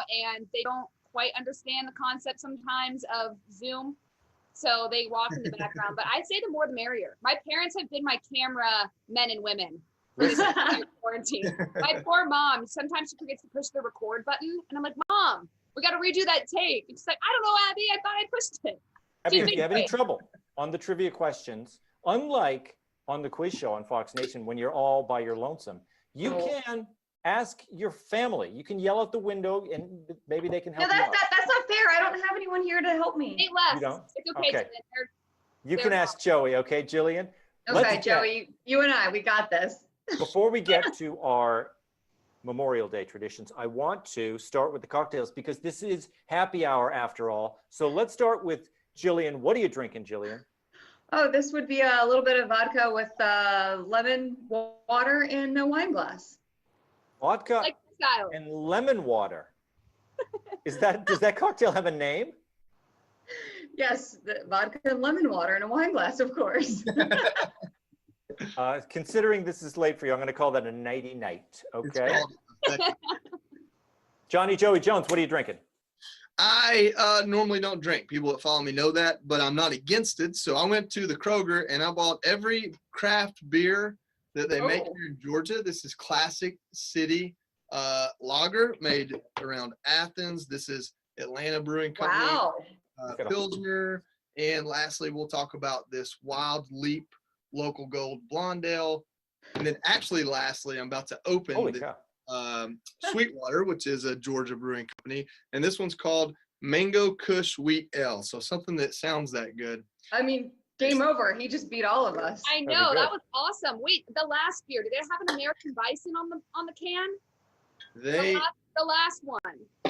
and they don't quite understand the concept sometimes of Zoom. So they walk in the background, but I'd say the more the merrier. My parents have been my camera men and women for this entire quarantine. My poor mom, sometimes she forgets to push the record button. And I'm like, Mom, we got to redo that tape. It's like, I don't know, Abby, I thought I pushed it. Abby, if you have any trouble on the trivia questions, unlike on the quiz show on Fox Nation, when you're all by your lonesome, you can ask your family. You can yell out the window and maybe they can help you out. That's not fair. I don't have anyone here to help me. They left. You don't? It's okay. Okay. You can ask Joey, okay, Jillian? Okay, Joey, you and I, we got this. Before we get to our Memorial Day traditions, I want to start with the cocktails because this is happy hour after all. So let's start with Jillian. What are you drinking, Jillian? Oh, this would be a little bit of vodka with lemon water in a wine glass. Vodka and lemon water. Does that cocktail have a name? Yes, the vodka and lemon water in a wine glass, of course. Considering this is late for you, I'm going to call that a nighty night. Okay. Johnny Joey Jones, what are you drinking? I normally don't drink. People that follow me know that, but I'm not against it. So I went to the Kroger and I bought every craft beer that they make here in Georgia. This is Classic City lager made around Athens. This is Atlanta Brewing Company. Wow. Pilsner. And lastly, we'll talk about this Wild Leap Local Gold Blonde Ale. And then actually, lastly, I'm about to open Sweetwater, which is a Georgia brewing company. And this one's called Mango Kush Wheat Ale. So something that sounds that good. I mean, game over. He just beat all of us. I know, that was awesome. Wait, the last beer, did it have an American Bison on the can? The last one.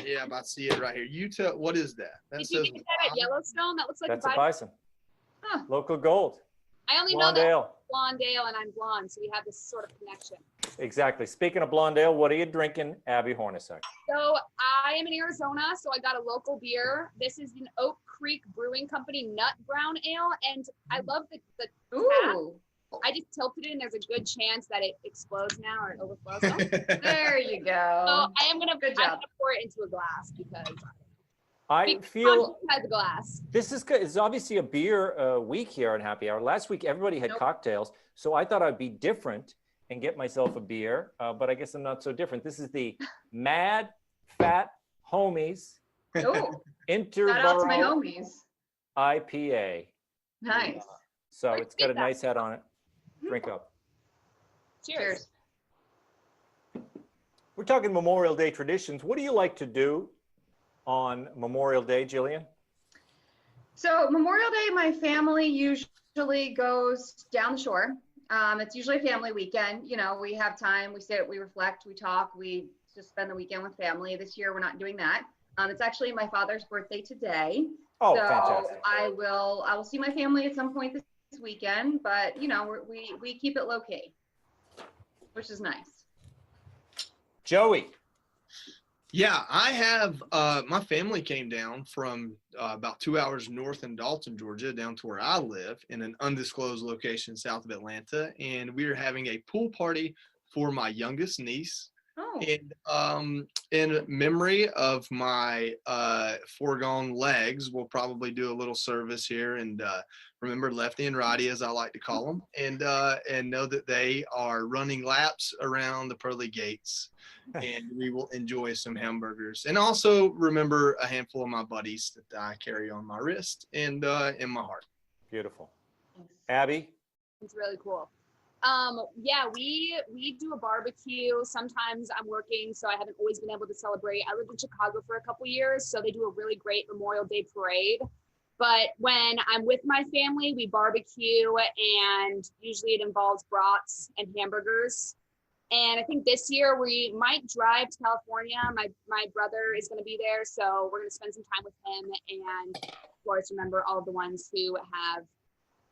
Yeah, I'm about to see it right here. You tell, what is that? Did you get that at Yellowstone? That looks like a bison. Huh. Local gold. I only know that blonde ale and I'm blonde, so we have this sort of connection. Exactly. Speaking of blonde ale, what are you drinking, Abby Hornacek? So I am in Arizona, so I got a local beer. This is an Oak Creek Brewing Company Nut Brown Ale, and I love the Ooh. I just tilted it, and there's a good chance that it explodes now or it overflows. There you go. So I'm gonna pour it into a glass because I feel has a glass. This is obviously a beer week here on Happy Hour. Last week everybody had cocktails, so I thought I'd be different and get myself a beer, but I guess I'm not so different. This is the Mad Fat Homies Shout out to my homies. IPA. Nice. So it's got a nice head on it. Drink up. Cheers. We're talking Memorial Day traditions. What do you like to do on Memorial Day, Jillian? So Memorial Day, my family usually goes down the shore. It's usually a family weekend. You know, we have time, we sit, we reflect, we talk, we just spend the weekend with family. This year, we're not doing that. It's actually my father's birthday today. Oh, so fantastic. I will see my family at some point this weekend, but you know, we keep it low key, which is nice. Joey. Yeah, I have, my family came down from about 2 hours north in Dalton, Georgia, down to where I live in an undisclosed location south of Atlanta. And we are having a pool party for my youngest niece. Oh. And in memory of my foregone legs, we'll probably do a little service here and remember Lefty and Righty, as I like to call them, and know that they are running laps around the pearly gates. And we will enjoy some hamburgers. And also remember a handful of my buddies that I carry on my wrist and in my heart. Beautiful. Abby? It's really cool. Yeah, we do a barbecue. Sometimes I'm working, so I haven't always been able to celebrate. I lived in Chicago for a couple years, so they do a really great Memorial Day parade. But when I'm with my family, we barbecue, and usually it involves brats and hamburgers. And I think this year we might drive to California. My brother is going to be there, so we're going to spend some time with him and, of course, remember all of the ones who have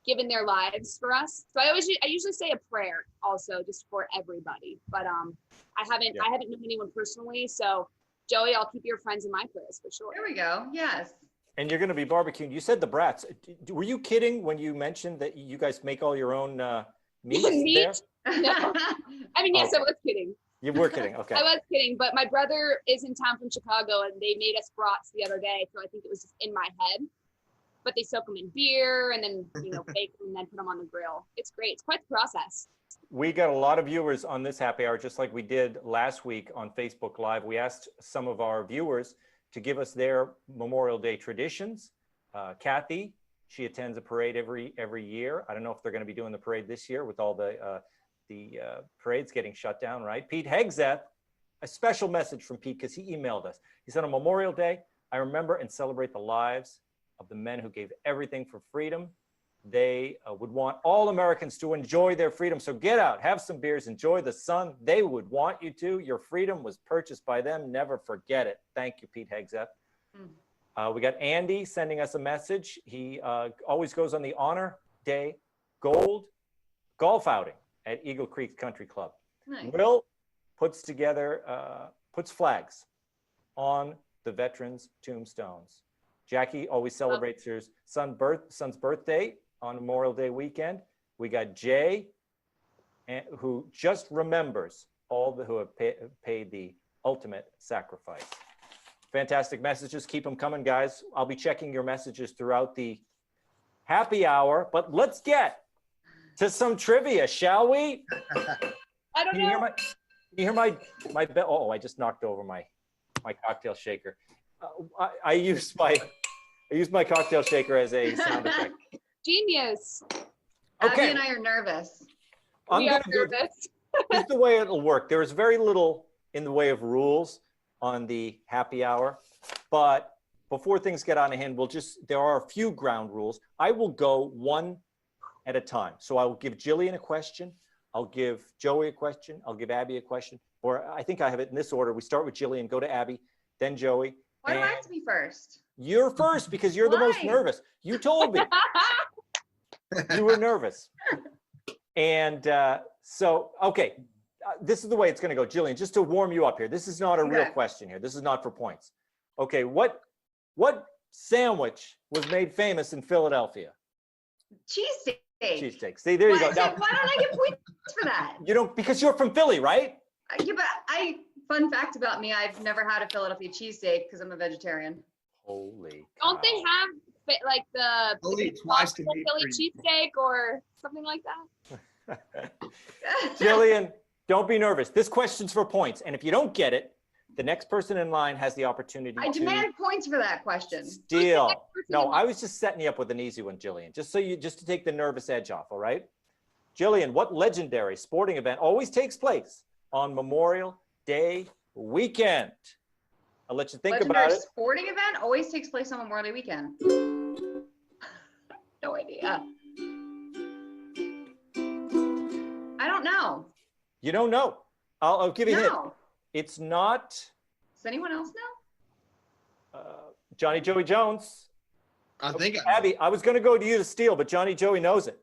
given their lives for us. So I usually say a prayer also, just for everybody. But I haven't known anyone personally. So Joey, I'll keep your friends in my prayers for sure. There we go. Yes. And you're going to be barbecuing. You said the brats. Were you kidding when you mentioned that you guys make all your own meat there? No. I mean, yes, I was kidding. You were kidding. Okay. I was kidding, but my brother is in town from Chicago, and they made us brats the other day, so I think it was just in my head. But they soak them in beer and then bake them and then put them on the grill. It's great. It's quite the process. We got a lot of viewers on this happy hour, just like we did last week on Facebook Live. We asked some of our viewers to give us their Memorial Day traditions. Kathy, she attends a parade every year. I don't know if they're going to be doing the parade this year with all the parades getting shut down, right? Pete Hegseth, a special message from Pete because he emailed us. He said, on Memorial Day, I remember and celebrate the lives of the men who gave everything for freedom. They would want all Americans to enjoy their freedom. So get out, have some beers, enjoy the sun. They would want you to. Your freedom was purchased by them. Never forget it. Thank you, Pete Hegseth. We got Andy sending us a message. He always goes on the Honor Day Gold golf outing at Eagle Creek Country Club. Nice. Will puts flags on the veterans' tombstones. Jackie always celebrates her son's birthday on Memorial Day weekend. We got Jay, who just remembers all who have paid the ultimate sacrifice. Fantastic messages. Keep them coming, guys. I'll be checking your messages throughout the happy hour, but let's get to some trivia, shall we? I don't know. Can you hear my bell? Oh, I just knocked over my cocktail shaker. I used my cocktail shaker as a sound effect. Genius. Abby Okay. and I are nervous. We are nervous. This is the way it'll work. There is very little in the way of rules on the happy hour, but before things get out of hand, there are a few ground rules. I will go one at a time. So I will give Jillian a question. I'll give Joey a question. I'll give Abby a question. Or I think I have it in this order. We start with Jillian, go to Abby, then Joey. Why do I have to be first? You're first because you're the most Why? nervous. You told me you were nervous. And okay, this is the way it's going to go. Jillian, just to warm you up here. This is not a real question here. This is not for points. Okay, what sandwich was made famous in Philadelphia? Cheesesteak. Cheesesteak. See, there you go. Now, Why don't I get points for that? you don't, because you're from Philly, right? Yeah, but fun fact about me, I've never had a Philadelphia cheesesteak because I'm a vegetarian. Holy Don't they cow. have like the Only twice to Philly meet cheesesteak or something like that? Jillian, don't be nervous. This question's for points. And if you don't get it, the next person in line has the opportunity I to demand points for that question. steal. No, I was just setting you up with an easy one, Jillian, just to take the nervous edge off, all right? Jillian, what legendary sporting event always takes place on Memorial Day weekend? I'll let you think Legendary about it. sporting event always takes place on Memorial Day weekend. No idea. I don't know. You don't know. I'll give you a hint. No. It's not Does anyone else know? Johnny Joey Jones. I think Abby, I was going to go to you to steal, but Johnny Joey knows it.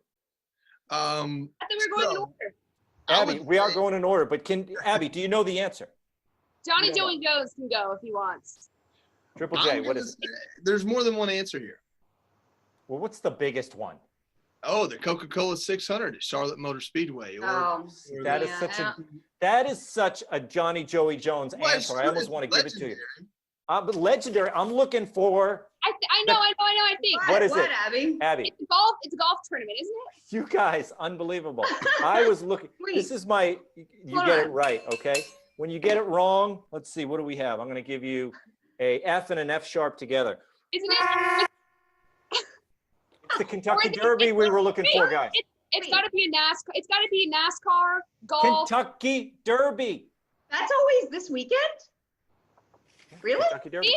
I think we're going in order. Abby, we are going in order, but Abby, do you know the answer? Johnny Yeah. Joey Jones can go if he wants. Triple J, what is it? There's more than one answer here. Well, what's the biggest one? Oh, the Coca-Cola 600 at Charlotte Motor Speedway. Oh, That is such a Johnny Joey Jones Well, answer. I almost want to give it to you. legendary. But legendary, I'm looking for, I know, I think. What is it? Abby? Abby, It's a golf tournament, isn't it? you guys, unbelievable. I was looking, Wait. this is my, you Hold get it on. right, okay? When you get it wrong, let's see, what do we have? I'm going to give you a F and an F sharp together. Isn't it? It's the Kentucky Derby we were looking for, guys. It's got to be a NASCAR. It's got to be NASCAR golf. Kentucky Derby. That's always this weekend? Really? Kentucky Derby.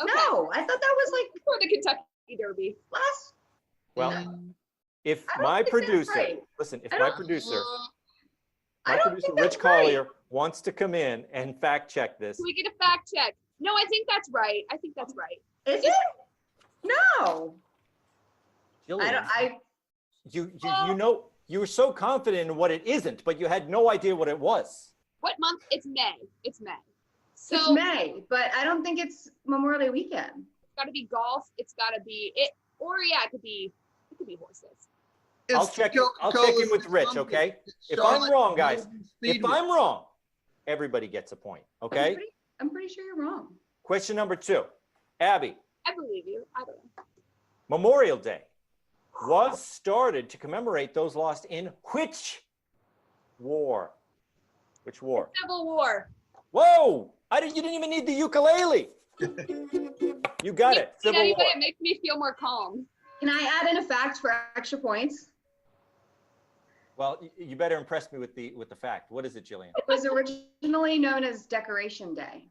Okay. No, I thought that was like For the Kentucky Derby. last. Well, if I don't my think that's producer, right. listen, if I my don't- producer, I don't Rich think that's Collier, right. wants to come in and fact check this. Can we get a fact check? No, I think that's right. Is it? No. Jillian, I you know, you were so confident in what it isn't, but you had no idea what it was. What month? It's May. It's it's May, but I don't think it's Memorial Day weekend. It's got to be golf. It's got to be it. Or yeah, it could be horses. I'll It's check the in with Coca-Cola Rich, 600 okay? at If I'm Charlotte wrong, guys, Motor if Speedway. I'm wrong, everybody gets a point. Okay. I'm pretty sure you're wrong. Question number 2. Abby, I believe you. I don't know. Memorial Day was started to commemorate those lost in which war? Which war? Civil War. Whoa! You didn't even need the ukulele. You got it. Civil War. It makes me feel more calm. Can I add in a fact for extra points? Well, you better impress me with the fact. What is it, Jillian? It was originally known as Decoration Day.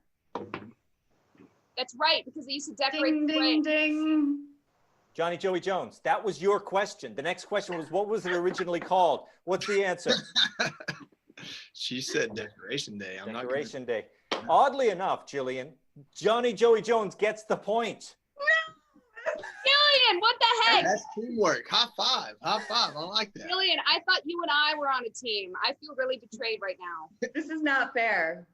That's right, because they used to decorate Ding, the ding, parade. ding. Johnny Joey Jones, that was your question. The next question was, what was it originally called? What's the answer? She said Decoration Day. Decoration Day. Oddly enough, Jillian, Johnny Joey Jones gets the point. Jillian, what the heck? That's teamwork. High five. High five. I like that. Jillian, I thought you and I were on a team. I feel really betrayed right now. This is not fair.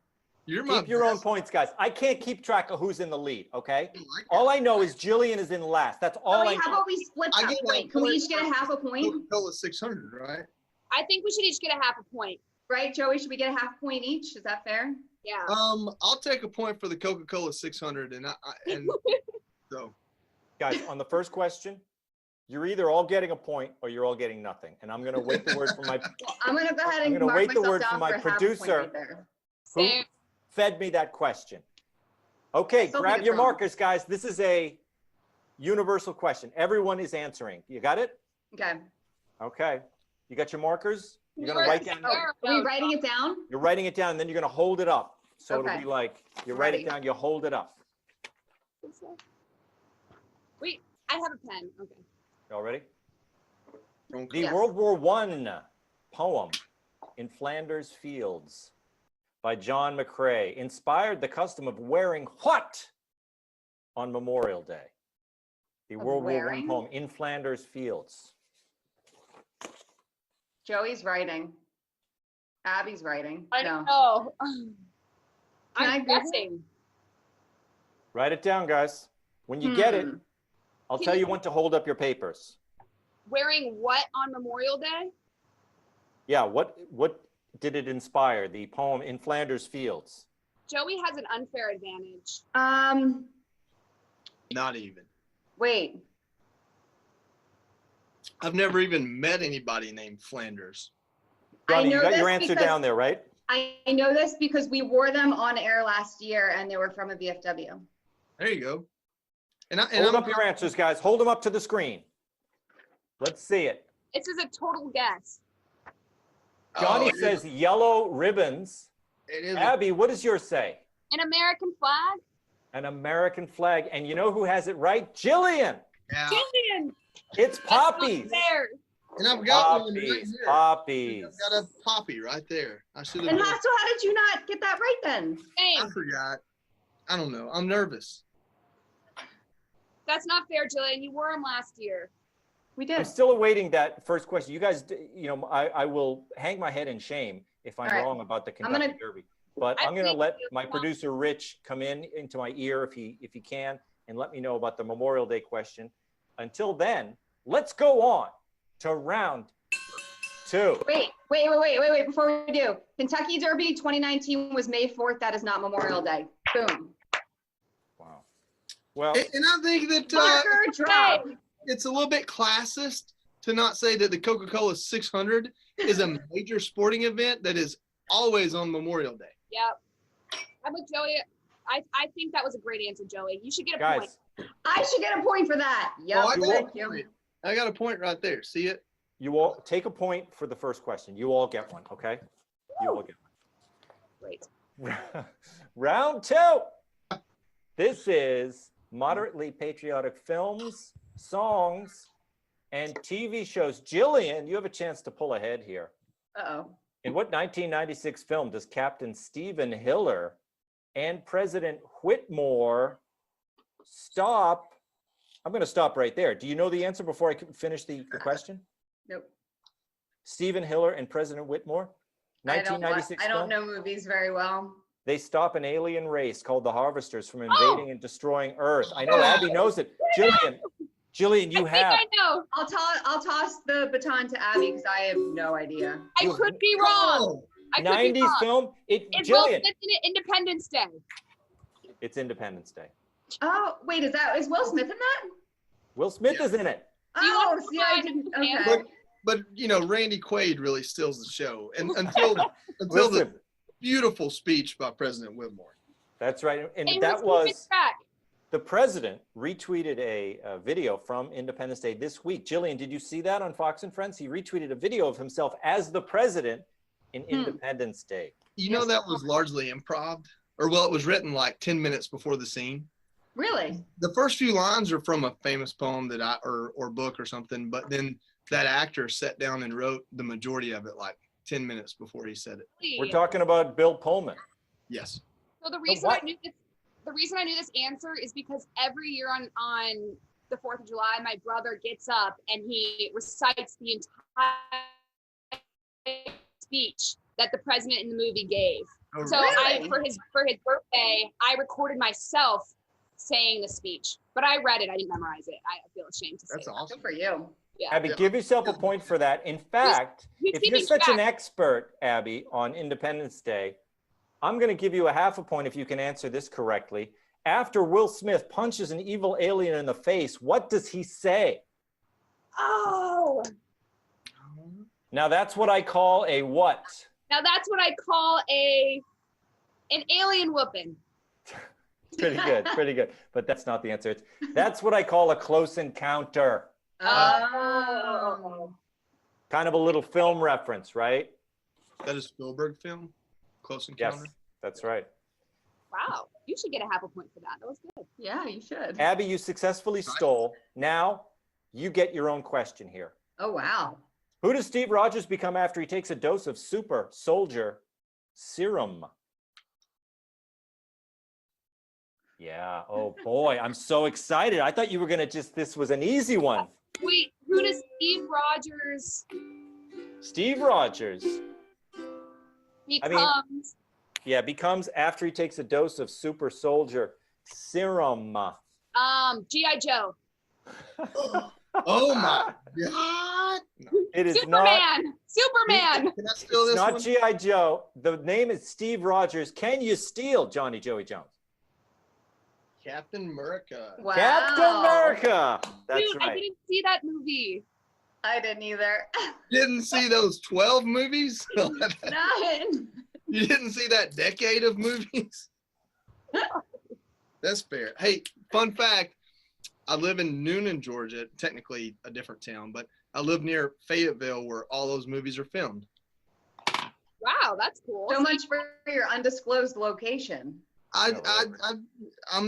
You're my Keep your own best. points, guys. I can't keep track of who's in the lead, okay? I like All I know is Jillian is in last. That's all I How know. about we split I that get point? that Can we point each get a half a point? Coca-Cola 600, right? I think we should each get a half a point. Right, Joey? Should we get a half point each? Is that fair? Yeah. I'll take a point for the Coca-Cola 600, and so Guys, on the first question, you're either all getting a point or you're all getting nothing. And I'm going to wait the word from my Well, I'm gonna go ahead and I'm gonna mark wait the myself word down from my for a half a point producer. right there. who Same. fed me that question. Okay, still think grab it's your wrong. markers, guys. This is a universal question. Everyone is answering. You got it? Okay. Okay. You got your markers? You're going to Yours. write down. Oh, are we writing it down? You're writing it down, and then you're going to hold it up. So it'll Okay. be like, you write Ready. it down, you hold it up. Wait, I have a pen. Okay. Y'all ready? okay. The Yes. World War I poem, In Flanders Fields, by John McCrae, inspired the custom of wearing what on Memorial Day? The Of World War I wearing? poem, In Flanders Fields. Joey's writing. Abby's writing. I No. don't know. Can I I'm Google? guessing. Write it down, guys. When you get it, I'll Can tell you- you when to hold up your papers. Wearing what on Memorial Day? Yeah, what did it inspire? The poem In Flanders Fields. Joey has an unfair advantage. Not even. Wait. I've never even met anybody named Flanders. Johnny, you know got your this answer because- down there, right? I know this because we wore them on air last year and they were from a VFW. There you go. And Hold up your answers, guys. Hold them up to the screen. Let's see it. This is a total guess. Johnny Oh, says yellow ribbons. it is. Abby, what does yours say? An American flag? An American flag. And you know who has it right? Jillian. Yeah. Jillian! It's poppies. There. And I've got one right Poppies. here. Poppies. I've got a poppy right there. I should have. And how did you not get that right then? I Same. forgot. I don't know. I'm nervous. That's not fair, Jillian. You wore them last year. We I'm did. still awaiting that first question. You guys, I will hang my head in shame if I'm All right. wrong about the I'm gonna- Kentucky Derby. But I I'm going to think let you my want- producer Rich come into my ear if he can and let me know about the Memorial Day question. Until then, let's go on to round 2. Wait. Before we do, Kentucky Derby 2019 was May 4th. That is not Memorial Day. Boom. Wow. Well, And I think that Marker drop. it's a little bit classist to not say that the Coca-Cola 600 is a major sporting event that is always on Memorial Day. Yep. I'm with Joey. I think that was a great answer, Joey. You should get a point. guys, I should get a point for that. Yep. Oh, I got a Thank you. point. I got a point right there. See it? you all take a point for the first question. You all get one, okay? You all get Great. one. Round 2. This is moderately patriotic films, songs, and TV shows. Jillian, you have a chance to pull ahead here. Uh-oh. In what 1996 film does Captain Stephen Hiller and President Whitmore stop? I'm going to stop right there. Do you know the answer before I can finish the question? Nope. Stephen Hiller and President Whitmore? I don't 1996 film? know movies very well. They stop an alien race called the Harvesters from invading and destroying Earth. I know Abby knows it. Jillian, you have. I think I know. I'll toss the baton to Abby because I have no idea. I could be wrong. Oh, I could be 90s wrong. film. It's Will Jillian, Smith in it, Independence Day. it's Independence Day. Oh, wait, is Will Smith in that? Will Smith is in it. Do you want Oh, to see, I find didn't. the Okay. But Randy Quaid really steals the show, and until the Listen, beautiful speech by President Whitmore. that's right. And Hey, that who's keeping was track? the president retweeted a video from Independence Day this week. Jillian, did you see that on Fox and Friends? He retweeted a video of himself as the president in Independence Day. You know that was largely improv, or well, it was written like 10 minutes before the scene. Really? The first few lines are from a famous poem that or book or something, but then that actor sat down and wrote the majority of it like 10 minutes before he said it. We're talking about Bill Pullman. Yes. So the reason I knew this answer is because every year on the 4th of July, my brother gets up and he recites the entire speech that the president in the movie gave. Oh, So really? for his birthday, I recorded myself saying the speech, but I read it. I didn't memorize it. I feel ashamed to say That's that. awesome. Good for you. Yeah. Abby, give yourself a point for that. In fact, who's if you're keeping such an track? expert, Abby, on Independence Day, I'm going to give you a half a point if you can answer this correctly. After Will Smith punches an evil alien in the face, what does he say? Oh, Now that's what I call a what? now that's what I call an alien whooping. Pretty good, pretty good. But that's not the answer. That's what I call a close encounter. Oh. Kind of a little film reference, right? That is Spielberg film, Close Yes, Encounter. that's right. Wow, you should get a half a point for that. That was good. Yeah, you should. Abby, you successfully stole. Now you get your own question here. Oh, wow. Who does Steve Rogers become after he takes a dose of super soldier serum? Yeah. Oh boy, I'm so excited. I thought you were gonna this was an easy one. Wait, who does Steve Rogers Steve Rogers. becomes? Becomes after he takes a dose of super soldier serum. G.I. Joe. Oh my God. It is Superman. Superman. Can I steal it's this not one? G.I. Joe. The name is Steve Rogers. Can you steal Johnny Joey Jones? Captain America. Wow. Captain America. That's Dude, I right. didn't see that movie. I didn't either. Didn't see those 12 movies? None. You didn't see that decade of movies? That's fair. Hey, fun fact. I live in Noonan, Georgia, technically a different town, but I live near Fayetteville where all those movies are filmed. Wow, that's cool. So much for your undisclosed location. I'm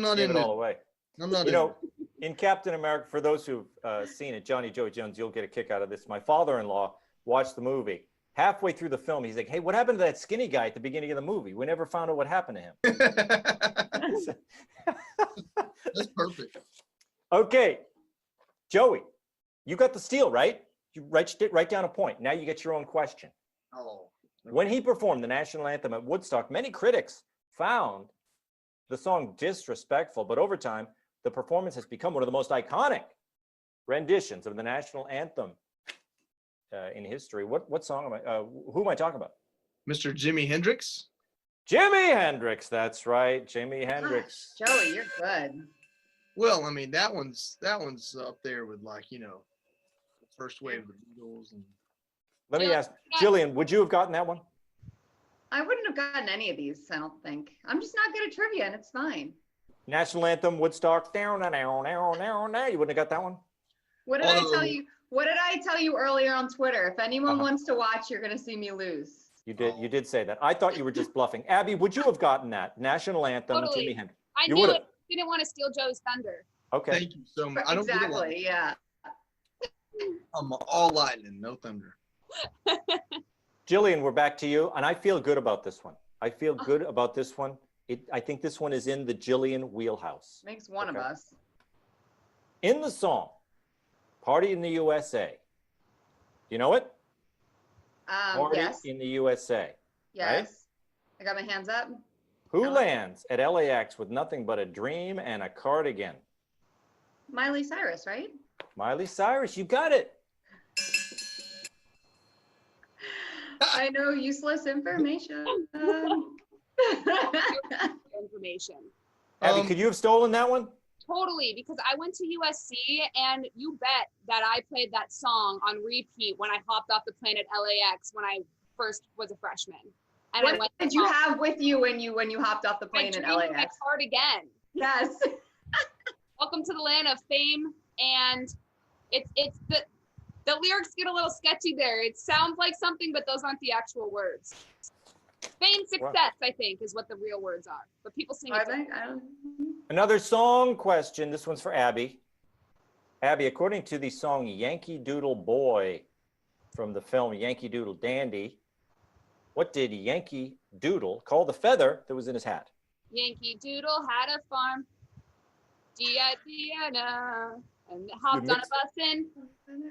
not Give in it all away. I'm not You in know, in Captain America, for those who've seen it, Johnny Joey Jones, you'll get a kick out of this. My father-in-law watched the movie. Halfway through the film, he's like, "Hey, what happened to that skinny guy at the beginning of the movie? We never found out what happened to him." That's perfect. Okay, Joey, you got the steal, right? You write down a point. Now you get your own question. Oh. When he performed the national anthem at Woodstock, many critics found the song disrespectful, but over time, the performance has become one of the most iconic renditions of the national anthem in history. What song am I? Who am I talking about? Mr. Jimi Hendrix. Jimi Hendrix. That's right, Jimi Hendrix. Gosh, Joey, you're good. Well, I mean that one's up there with like the first wave of the Beatles and. Let me Yeah. ask, Jillian, would you have gotten that one? I wouldn't have gotten any of these, I don't think. I'm just not good at trivia, and it's fine. National anthem, Woodstock. Down, down, down, down, down. You wouldn't have got that one. What did I tell you? What did I tell you earlier on Twitter? If anyone wants to watch, you're gonna see me lose. You did say that. I thought you were just bluffing. Abby, would you have gotten that national anthem, Totally. Jimi Hendrix? I You knew would've. it. Didn't want to steal Joe's thunder. Okay. Thank you so much. I don't get a lot. Exactly. Yeah. I'm all lightning, no thunder. Jillian, we're back to you, and I feel good about this one. I feel good about this one. I think this one is in the Jillian wheelhouse. Makes one of Okay. us. In the song, Party in the USA, you know it? Party Yes. in the USA. Yes. I got my hands up. Who lands at LAX with nothing but a dream and a cardigan? Miley Cyrus, right? Miley Cyrus, you got it. I know useless information. Information. Abby, could you have stolen that one? Totally, because I went to USC and you bet that I played that song on repeat when I hopped off the plane at LAX when I first was a freshman. And What did you have with you when you hopped off the plane in my LAX? cardigan. Yes. Welcome to the land of fame, and it's the lyrics get a little sketchy there. It sounds like something, but those aren't the actual words. Fame, success, I think, is what the real words are. But people sing it. Are they? I don't. Another song question. This one's for Abby. Abby, according to the song Yankee Doodle Boy from the film Yankee Doodle Dandy, what did Yankee Doodle call the feather that was in his hat? Yankee Doodle had a farm, G-I-D-N-A, and hopped on a bus and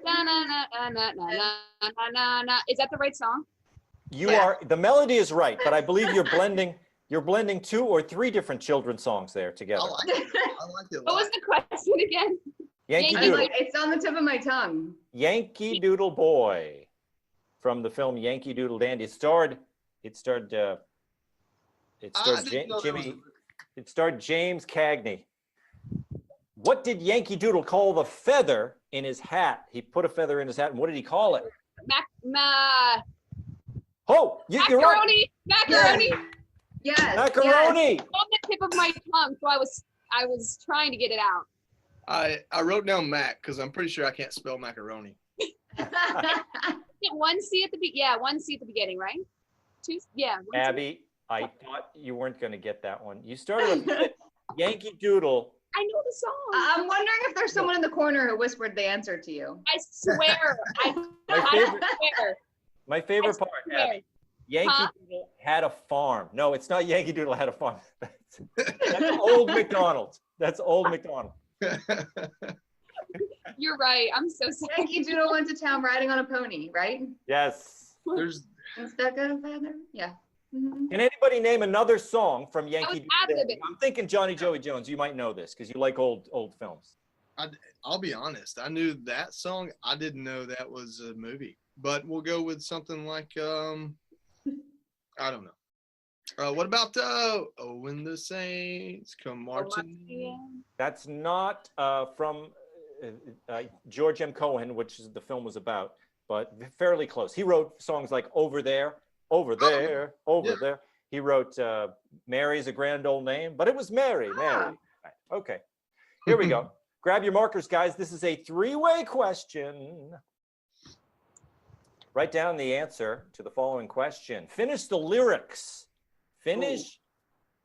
na-na-na-na-na-na-na-na-na. Is that the right song? You are, the melody is right, but I believe you're blending 2 or 3 different children's songs there together. I like it. What was the question again? Yankee Yankee Doodle. Like, it's on the tip of my tongue. Yankee Doodle Boy from the film Yankee Doodle Dandy. It starred James Cagney. What did Yankee Doodle call the feather in his hat? He put a feather in his hat, and what did he call it? Oh, you're right. Macaroni. Yes. Macaroni. It's on the tip of my tongue, so I was trying to get it out. I wrote down Mac because I'm pretty sure I can't spell macaroni. Yes. One C at the one C at the beginning, right? 2. Yeah. Abby, I thought you weren't going to get that one. You started with Yankee Doodle. I know the song. I'm wondering if there's someone in the corner who whispered the answer to you. I swear. My favorite part, Abby. Yankee Doodle had a farm. No, it's not Yankee Doodle had a farm. That's Old McDonald. That's Old McDonald. You're right. I'm so sorry. Yankee Doodle went to town riding on a pony, right? Yes. There's Stuck a feather. Yeah. Mhm. Can anybody name another song from Yankee Doodle? ad-libbing. I'm thinking Johnny Joey Jones. You might know this because you like old films. I'll be honest. I knew that song. I didn't know that was a movie. But we'll go with something like I don't know. What about when the Saints come marching? That's not from George M. Cohan, which is the film was about, but fairly close. He wrote songs like Over There, Over There, Over There. He wrote Mary's a Grand Old Name, but it was Mary. Right. Okay, here we go. Grab your markers, guys. This is a 3-way question. Write down the answer to the following question. Finish the lyrics. Finish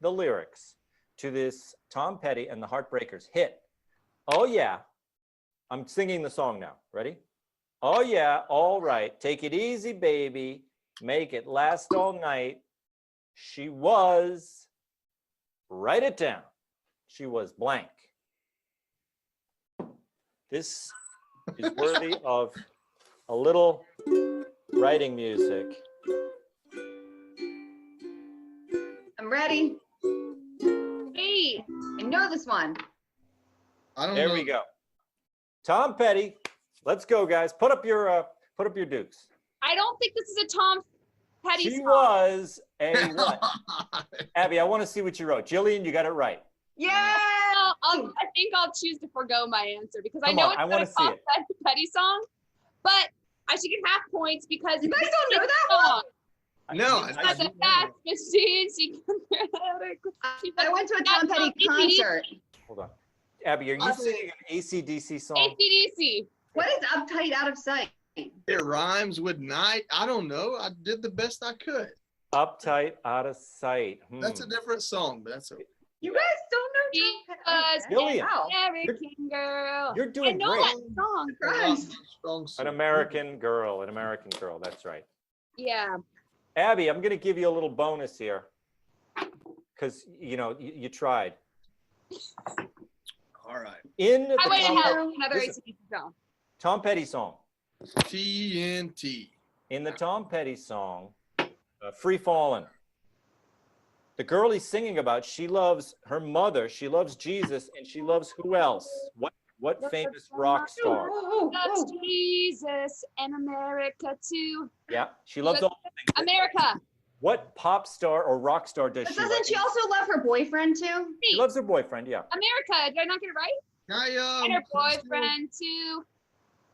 the lyrics to this Tom Petty and the Heartbreakers hit. Oh, yeah. I'm singing the song now. Ready? Oh, yeah. All right. Take it easy, baby. Make it last all night. She was, write it down. She was blank. This is worthy of a little writing music. I'm ready. Hey. I know this one. I don't There know. we go. Tom Petty. Let's go, guys. Put up your dukes. I don't think this is a Tom Petty She song. was a what? Abby, I want to see what you wrote. Jillian, you got it right. Yeah. I think I'll choose to forego my answer because I Come know on, it's I not wanna a see Tom it. Petty song, but I should get half points because You guys this don't know is that the one? song. No, It's I not the do know. fast machine. I went to a Tom Petty concert. Hold on. Abby, are you singing an AC/DC song? AC/DC. What is Uptight Out of Sight? It rhymes with night. I don't know. I did the best I could. Uptight, out of sight. That's a different song, but that's okay. You guys don't know Tom Because Petty? Jillian, Wow. American girl. You're I doing know great. that song. Christ. Strong An suit. American girl. That's right. Yeah. Abby, I'm going to give you a little bonus here because, you tried. All right. In the I went Tom, ahead. Another listen. AC/DC song. Tom Petty song. TNT. In the Tom Petty song, Free Fallin', the girl he's singing about, she loves her mother, she loves Jesus, and she loves who else? What What Look famous for rock someone star? Oh, Loves Jesus and America too. Yeah, she loves all the things. America. What pop star or rock star does but she doesn't like? she also love her boyfriend too? She loves her boyfriend, yeah. America. Did I not get it right? And her boyfriend too.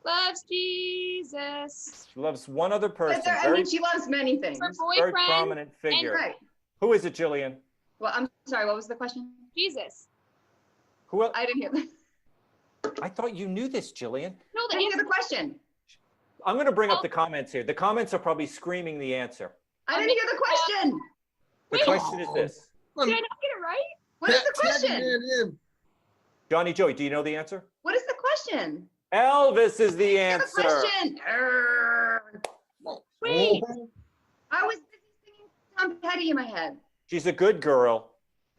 Loves Jesus. She loves one other person. I mean, she loves many things. Her Very boyfriend. prominent figure. Right. Who is it, Jillian? Well, I'm sorry. What was the question? Jesus. Who else? I didn't hear that. I thought you knew this, Jillian. No, I the didn't hear answer. the question. I'm going to bring up the comments here. The comments are probably screaming the answer. I didn't hear the question. The question is this. Did I not get it right? What is the question? Johnny Joey, do you know the answer? What is the question? Elvis is the Hear the answer. question. Wait. I was busy singing Tom Petty in my head. She's a good girl.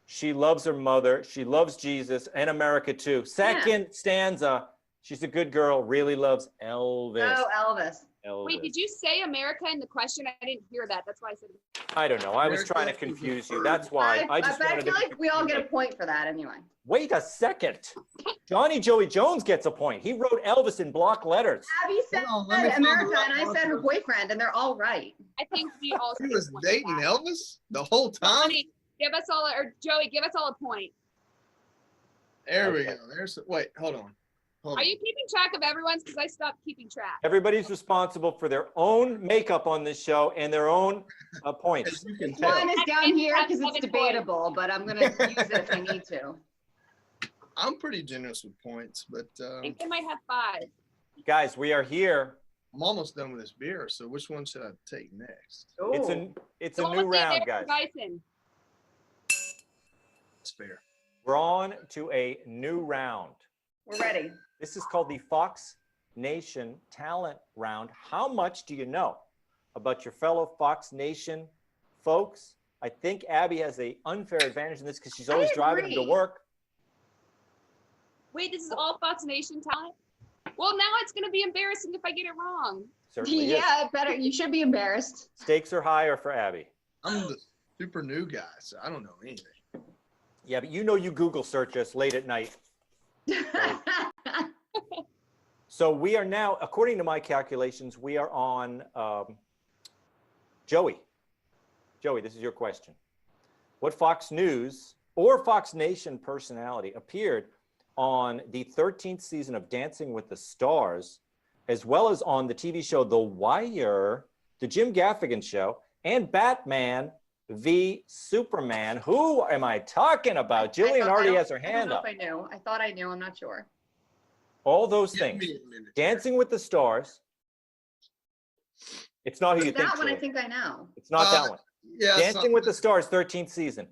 She loves her mother. She loves Jesus and America too. Second stanza. She's a good girl. Really loves Elvis. Oh, Elvis. Elvis. Wait, did you say America in the question? I didn't hear that. That's why I said. I don't know. I was trying to confuse you. That's why. I just wanted feel to like we all get a point for that anyway. Wait a second. Johnny Joey Jones gets a point. He wrote Elvis in block letters. Abby said America, and I said her boyfriend, and they're all right. I think we all. He was dating Elvis the whole time. Johnny, give us all, or Joey, give us all a point. There we go. Wait, hold on. Are you keeping track of everyone's? Because I stopped keeping track. Everybody's responsible for their own makeup on this show and their own points. As you can tell. One is down here because it's 7 debatable, but I'm gonna use it if I need to. I'm pretty generous with points, but I think they might have 5. Guys, we are here. I'm almost done with this beer. So which one should I take next? It's a Go new with the round, American guys. Bison. It's fair. We're on to a new round. We're ready. This is called the Fox Nation Talent Round. How much do you know about your fellow Fox Nation folks? I think Abby has an unfair advantage in this because she's always driving them to agree. work. Wait, this is all Fox Nation talent? Well, now it's going to be embarrassing if I get it wrong. Certainly is. Yeah, better. You should be embarrassed. Stakes are higher for Abby. I'm the super new guy, so I don't know anything. Yeah, but you know you Google search us late at night. So we are now, according to my calculations, we are on Joey. Joey, this is your question. What Fox News or Fox Nation personality appeared on the 13th season of Dancing with the Stars, as well as on the TV show The Wire, The Jim Gaffigan Show, and Batman v Superman? Who am I talking about? Jillian already has her hand up. I don't know if I knew. I thought I knew. I'm not sure. All those Give things. me a minute. Dancing with the Stars. It's not who you think. That one I Jillian. think I know. It's not that one. Yeah, Dancing with the Stars, 13th season.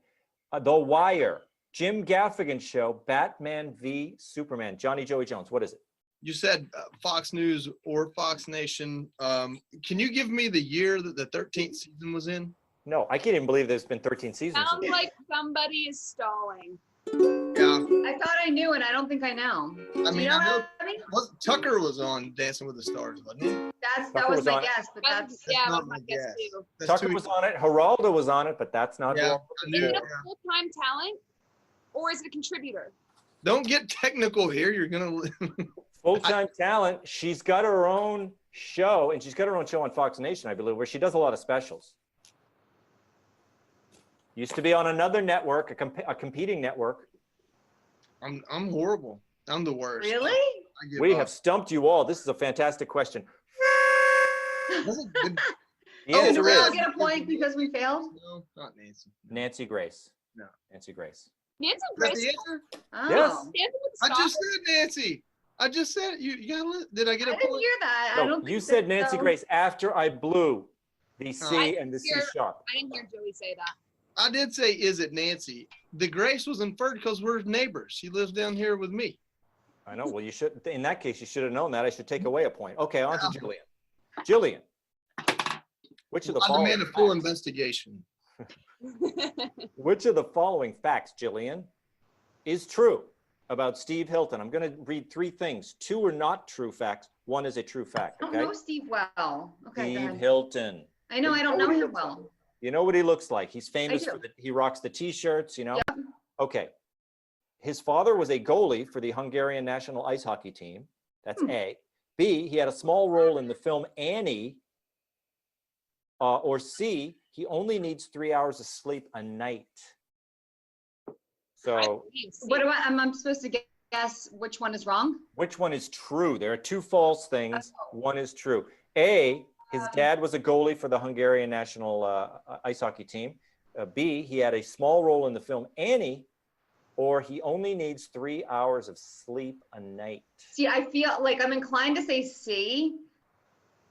The Wire, Jim Gaffigan Show, Batman v Superman. Johnny Joey Jones, what is it? You said Fox News or Fox Nation. Can you give me the year that the 13th season was in? No, I can't even believe there's been 13 seasons. Sounds like somebody is stalling. Yeah, I thought I knew, and I don't think I know. I mean, You know I know what I mean? Tucker was on Dancing with the Stars, wasn't he? That Tucker was was my on it. guess, but that's Yeah, not that's my my guess guess. too. That's Tucker too- was on it. Geraldo was on it, but that's not Yeah, who. I Is knew. it a full-time talent or is it a contributor? Don't get technical here. You're gonna. Full-time talent. She's got her own show, and she's got her own show on Fox Nation, I believe, where she does a lot of specials. Used to be on another network, a competing network. I'm horrible. I'm the worst. really. I give We up. have stumped you all. This is a fantastic question. Was it good? The Oh, Did answer we all is get a point because we failed? No, not Nancy. Nancy Grace. No. Nancy Grace. Nancy Is that Grace. the answer? Oh. Yes. Dancing with the I Stars. just said Nancy. I just said you gotta. Did I get I a didn't point? hear that. I No, don't you think said that- Nancy so. Grace after I blew the C I and the C hear- sharp. I didn't hear Joey say that. I did say, is it Nancy? The Grace was inferred because we're neighbors. She lives down here with me. I know. Well, you should. In that case, you should have known that. I should take away a point. Okay, on to Jillian. Jillian, which of the I following demand a full facts, investigation. which of the following facts, Jillian, is true about Steve Hilton? I'm going to read 3 things. 2 are not true facts. 1 is a true fact. I don't Okay. know Steve well. Okay, go Steve ahead. Hilton. I know I don't know him well. You know what he looks like. He's famous do. for he rocks the T-shirts. You know. Yep. Okay. his father was a goalie for the Hungarian national ice hockey team. That's A. B, he had a small role in the film Annie. Or C, he only needs 3 hours of sleep a night. So What do I'm supposed to guess which one is wrong? which one is true? There are two false things. One is true. A, his dad was a goalie for the Hungarian national ice hockey team. B, he had a small role in the film Annie. Or he only needs 3 hours of sleep a night. See, I feel like I'm inclined to say C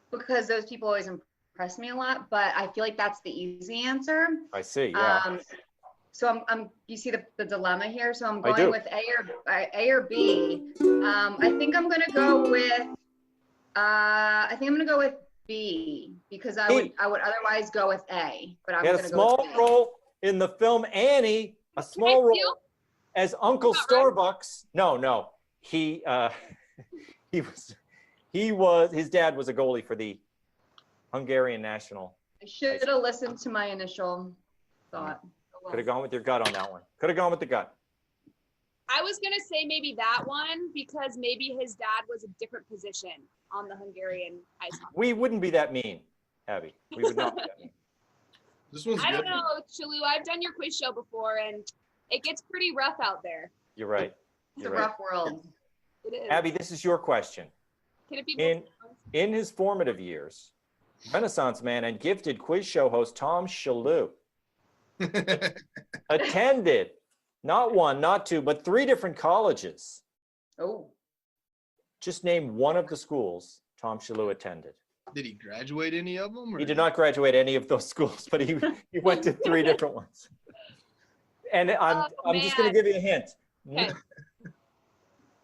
because those people always impress me a lot, but I feel like that's the easy answer. I see, yeah. So I'm you see the dilemma here. So I'm going with A or B. I think I'm gonna go with B because I would otherwise go with A, but I'm gonna go with B. He had a small role in the film Annie, a small role as Uncle Starbucks. No. His dad was a goalie for the Hungarian national. I should have listened to my initial thought. Could have gone with your gut on that one. Could have gone with the gut. I was gonna say maybe that one because maybe his dad was a different position on the Hungarian ice hockey. We wouldn't be that mean, Abby. We would not be that mean. This one's I good. don't know, Shillue. I've done your quiz show before, and it gets pretty rough out there. You're right. It's a rough world. It is. Abby, this is your question. Can it be In his formative years, Renaissance man and gifted quiz show host Tom Shillue attended not one, not two, but 3 different colleges. Oh. Just name one of the schools Tom Shillue attended. Did he graduate any of them? Or He did not graduate any of those schools, but he went to 3 different ones. And I'm just going to give you a hint. Okay.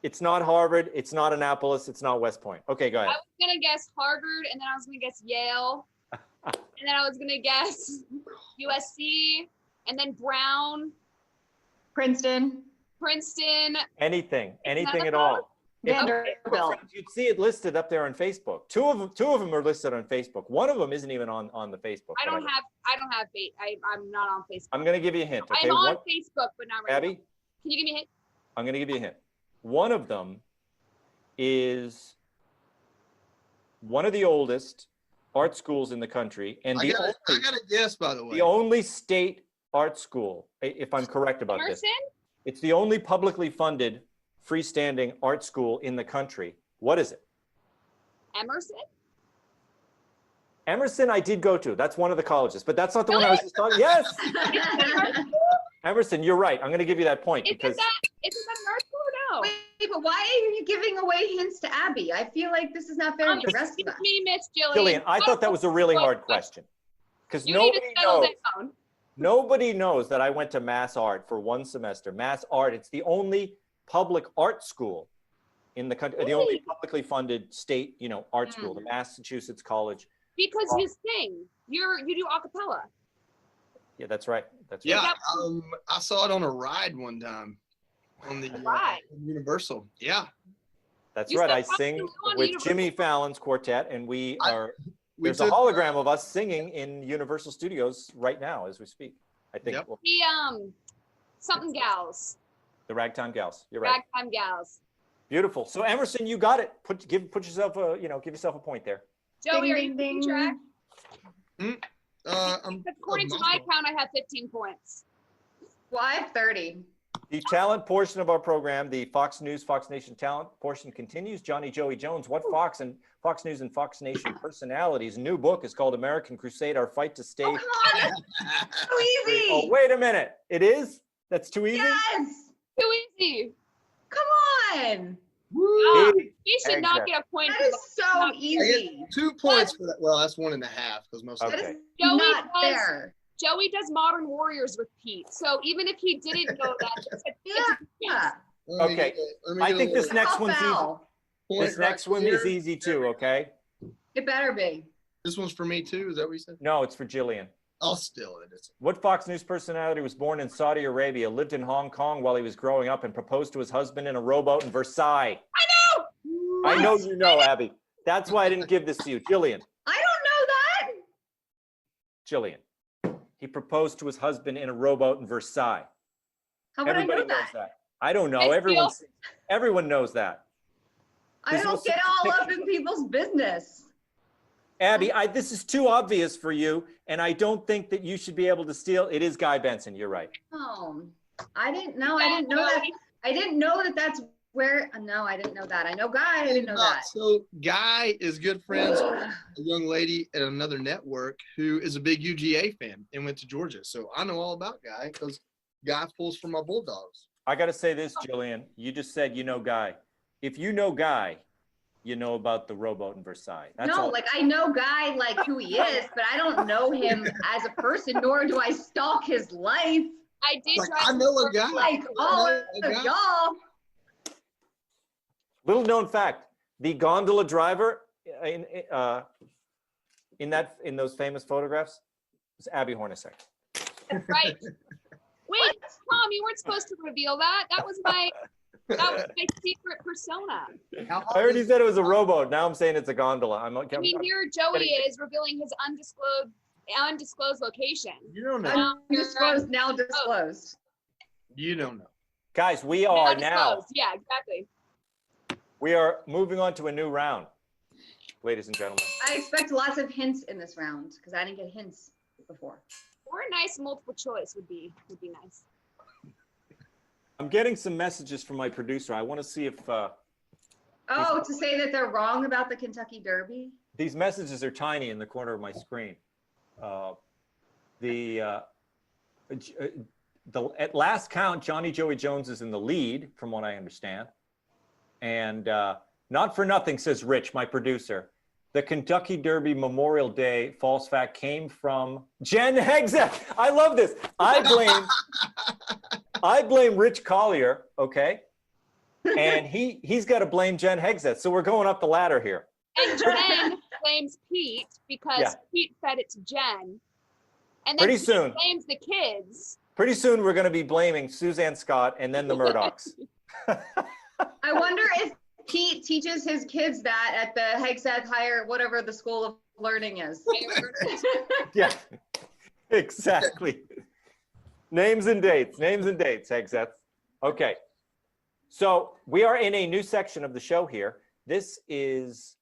It's not Harvard. It's not Annapolis. It's not West Point. Okay, go ahead. I was gonna guess Harvard, and then I was gonna guess Yale, and then I was gonna guess USC, and then Brown, Princeton. Anything none of at all. those? Vanderbilt. You'd see it listed up there on Facebook. Two of them are listed on Facebook. One of them isn't even on the Facebook. I don't have I'm not on Facebook. I'm going to give you a hint. Okay? I'm on Facebook, but not right Abby? now. Can you give me a hint? I'm going to give you a hint. One of them is one of the oldest art schools in the country, and I got a guess, by the way. the only state art school, if I'm correct about this. Emerson? It's the only publicly funded freestanding art school in the country. What is it? Emerson? Emerson, I did go to. That's one of the colleges, but that's not the one I was just talking. Yes, Emerson, you're right. I'm going to give you that point because Isn't that an art school or no? Wait, but why are you giving away hints to Abby? I feel like this is not fair to the rest of Excuse us. me, Miss Jillian. Jillian, I thought that was a really hard question because You need to settle down. nobody knows that I went to Mass Art for 1 semester. Mass Art, it's the only public art school in the country, the only publicly funded state, art school, the Massachusetts College. Because you sing. You do a cappella. Yeah, that's right. That's Yeah, right. I saw it on a ride one time on the Ride? Universal. Yeah. That's You right. said I Fox sing News on with Universal. Jimmy Fallon's quartet, and We there's a took- hologram of us singing in Universal Studios right now as we speak. I think Yep. The something gals. the Ragtime Gals. You're right. Ragtime gals. Beautiful. So Emerson, you got it. Put yourself give yourself a point there. Joey, are you Ding, keeping ding, track? I'm According to my count, I have 15 points. Well, I have 30. The talent portion of our program, the Fox News, Fox Nation talent portion continues. Johnny Joey Jones, what Fox News and Fox Nation personalities' new book is called American Crusade, Our Fight to Stay. Oh, come on. That's so easy. Oh, wait a minute. It is? That's too easy? Yes. Too easy. Come on. You should not get a point. That is so I easy. get 2 points for that. Well, that's 1.5 because most of That Okay. is Joey not does- fair. Joey does Modern Warriors with Pete. So even if he didn't know that, Yeah. Okay. I think this next one's easy. Foul. This next one is easy too, okay? It better be. This one's for me too. Is that what you said? No, it's for Jillian. I'll steal it. What Fox News personality was born in Saudi Arabia, lived in Hong Kong while he was growing up, and proposed to his husband in a rowboat in Versailles? I know you know, Abby. That's why I didn't give this to you. Jillian. I don't know that. Jillian. He proposed to his husband in a rowboat in Versailles. How would Everybody I know knows that? I don't know. Everyone knows that. I There's don't no get such all thing. up in people's business. Abby, this is too obvious for you, and I don't think that you should be able to steal. It is Guy Benson. You're right. Oh, I didn't know. I didn't know that. I didn't know that that's where. No, I didn't know that. I know Guy. I didn't know that. So Guy is good friends with a young lady at another network who is a big UGA fan and went to Georgia. So I know all about Guy because Guy pulls for my Bulldogs. I got to say this, Jillian. You just said you know Guy. If you know Guy, you know about the rowboat in Versailles. That's No, all. like I know Guy like who he is, but I don't know him as a person, nor do I stalk his life I did Like, try I know a guy. like all I know a of guy. y'all. Little known fact: the gondola driver in those famous photographs was Abby Hornacek. That's right. Wait, Tom, you weren't supposed to reveal that. That was my secret persona. I already said it was a rowboat. Now I'm saying it's a gondola. I mean, here Joey is revealing his undisclosed location. You don't know. Undisclosed, now disclosed. You don't know. Guys, we are Not now. disclosed. Yeah, exactly. We are moving on to a new round, ladies and gentlemen. I expect lots of hints in this round because I didn't get hints before. Or a nice multiple choice would be nice. I'm getting some messages from my producer. I want to see if Oh, to say that they're wrong about the Kentucky Derby? these messages are tiny in the corner of my screen. At last count, Johnny Joey Jones is in the lead, from what I understand. And not for nothing, says Rich, my producer, the Kentucky Derby Memorial Day false fact came from Jen Hegzeth. I love this. I blame Rich Collier, okay? And he's got to blame Jen Hegzeth. So we're going up the ladder here. And Jen blames Pete because Pete fed it to Jen. And then Pretty Pete soon. blames the kids. Pretty soon we're going to be blaming Suzanne Scott and then the Murdochs. I wonder if Pete teaches his kids that at the Hegzeth Higher, whatever the school of learning is. Yeah, exactly. Names and dates, Hegzeth. Okay, so we are in a new section of the show here. This is